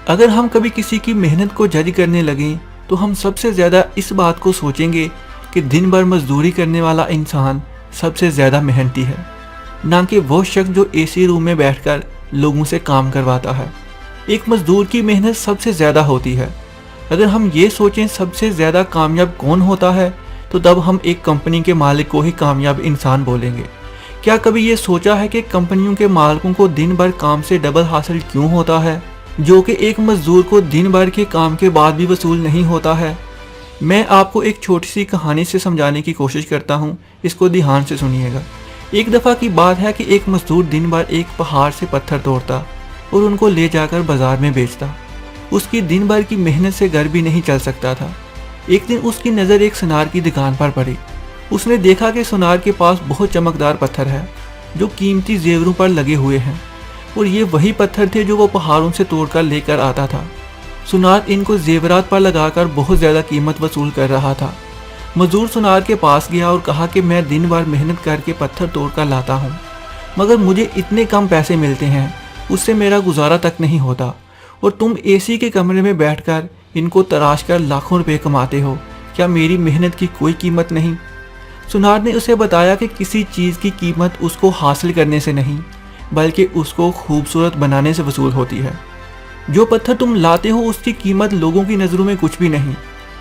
اگر ہم کبھی کسی کی محنت کو جج کرنے لگیں تو ہم سب سے زیادہ اس بات کو سوچیں گے کہ دن بھر مزدوری کرنے والا انسان سب سے زیادہ محنتی ہے، نہ کہ وہ شخص جو اے سی روم میں بیٹھ کر لوگوں سے کام کرواتا ہے۔ ایک مزدور کی محنت سب سے زیادہ ہوتی ہے۔ اگر ہم یہ سوچیں سب سے زیادہ کامیاب کون ہوتا ہے تو تب ہم ایک کمپنی کے مالک کو ہی کامیاب انسان بولیں گے۔ کیا کبھی یہ سوچا ہے کہ کمپنیوں کے مالکوں کو دن بھر کام سے ڈبل حاصل کیوں ہوتا ہے، جو کہ ایک مزدور کو دن بھر کے کام کے بعد بھی وصول نہیں ہوتا ہے؟ میں آپ کو ایک چھوٹی سی کہانی سے سمجھانے کی کوشش کرتا ہوں، اس کو دھیان سے سنیے گا۔ ایک دفعہ کی بات ہے کہ ایک مزدور دن بھر ایک پہاڑ سے پتھر توڑتا اور ان کو لے جا کر بازار میں بیچتا۔ اس کی دن بھر کی محنت سے گھر بھی نہیں چل سکتا تھا۔ ایک دن اس کی نظر ایک سونار کی دکان پر پڑی۔ اس نے دیکھا کہ سونار کے پاس بہت چمکدار پتھر ہے جو قیمتی زیوروں پر لگے ہوئے ہیں، اور یہ وہی پتھر تھے جو وہ پہاڑوں سے توڑ کر لے کر آتا تھا۔ سونار ان کو زیورات پر لگا کر بہت زیادہ قیمت وصول کر رہا تھا۔ مزدور سونار کے پاس گیا اور کہا کہ میں دن بھر محنت کر کے پتھر توڑ کر لاتا ہوں، مگر مجھے اتنے کم پیسے ملتے ہیں، اس سے میرا گزارا تک نہیں ہوتا، اور تم اے سی کے کمرے میں بیٹھ کر ان کو تراش کر لاکھوں روپے کماتے ہو، کیا میری محنت کی کوئی قیمت نہیں؟ سونار نے اسے بتایا کہ کسی چیز کی قیمت اس کو حاصل کرنے سے نہیں بلکہ اس کو خوبصورت بنانے سے وصول ہوتی ہے۔ جو پتھر تم لاتے ہو اس کی قیمت لوگوں کی نظروں میں کچھ بھی نہیں،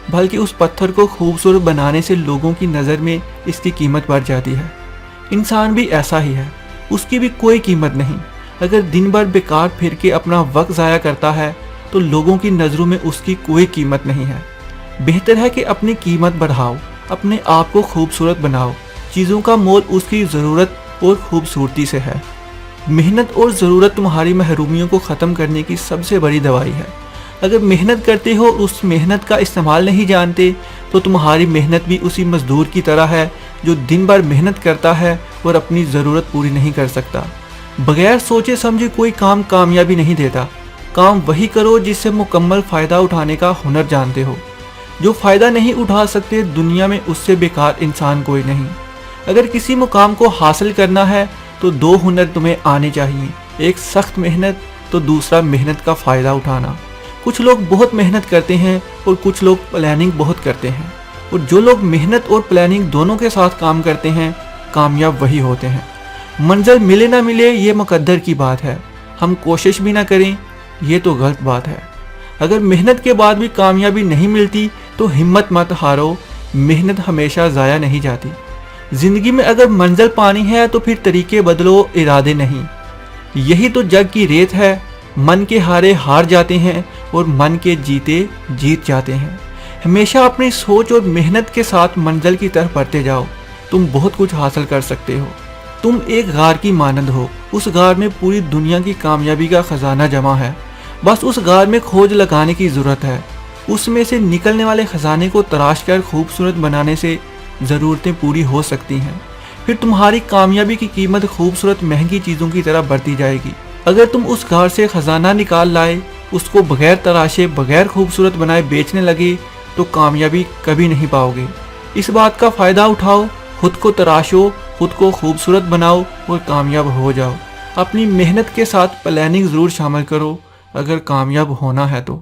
بلکہ اس پتھر کو خوبصورت بنانے سے لوگوں کی نظر میں اس کی قیمت بڑھ جاتی ہے۔ انسان بھی ایسا ہی ہے، اس کی بھی کوئی قیمت نہیں۔ اگر دن بھر بیکار پھر کے اپنا وقت ضائع کرتا ہے تو لوگوں کی نظروں میں اس کی کوئی قیمت نہیں ہے۔ بہتر ہے کہ اپنی قیمت بڑھاؤ، اپنے آپ کو خوبصورت بناؤ۔ چیزوں کا مول اس کی ضرورت اور خوبصورتی سے ہے۔ محنت اور ضرورت تمہاری محرومیوں کو ختم کرنے کی سب سے بڑی دوائی ہے۔ اگر محنت کرتے ہو اس محنت کا استعمال نہیں جانتے تو تمہاری محنت بھی اسی مزدور کی طرح ہے جو دن بھر محنت کرتا ہے اور اپنی ضرورت پوری نہیں کر سکتا۔ بغیر سوچے سمجھے کوئی کام کامیابی نہیں دیتا۔ کام وہی کرو جس سے مکمل فائدہ اٹھانے کا ہنر جانتے ہو۔ جو فائدہ نہیں اٹھا سکتے دنیا میں اس سے بیکار انسان کوئی نہیں۔ اگر کسی مقام کو حاصل کرنا ہے تو دو ہنر تمہیں آنے چاہیے، ایک سخت محنت تو دوسرا محنت کا فائدہ اٹھانا۔ کچھ لوگ بہت محنت کرتے ہیں اور کچھ لوگ پلاننگ بہت کرتے ہیں، اور جو لوگ محنت اور پلاننگ دونوں کے ساتھ کام کرتے ہیں کامیاب وہی ہوتے ہیں۔ منزل ملے نہ ملے یہ مقدر کی بات ہے، ہم کوشش بھی نہ کریں یہ تو غلط بات ہے۔ اگر محنت کے بعد بھی کامیابی نہیں ملتی تو ہمت مت ہارو، محنت ہمیشہ ضائع نہیں جاتی۔ زندگی میں اگر منزل پانی ہے تو پھر طریقے بدلو، ارادے نہیں۔ یہی تو جگ کی ریت ہے، من کے ہارے ہار جاتے ہیں اور من کے جیتے جیت جاتے ہیں۔ ہمیشہ اپنی سوچ اور محنت کے ساتھ منزل کی طرف بڑھتے جاؤ، تم بہت کچھ حاصل کر سکتے ہو۔ تم ایک غار کی مانند ہو، اس غار میں پوری دنیا کی کامیابی کا خزانہ جمع ہے، بس اس غار میں کھوج لگانے کی ضرورت ہے۔ اس میں سے نکلنے والے خزانے کو تراش کر خوبصورت بنانے سے ضرورتیں پوری ہو سکتی ہیں۔ پھر تمہاری کامیابی کی قیمت خوبصورت مہنگی چیزوں کی طرح بڑھتی جائے گی۔ اگر تم اس غار سے خزانہ نکال لائے، اس کو بغیر تراشے بغیر خوبصورت بنائے بیچنے لگے تو کامیابی کبھی نہیں پاؤ گے۔ اس بات کا فائدہ اٹھاؤ، خود کو تراشو، خود کو خوبصورت بناؤ اور کامیاب ہو جاؤ۔ اپنی محنت کے ساتھ پلاننگ ضرور شامل کرو اگر کامیاب ہونا ہے تو۔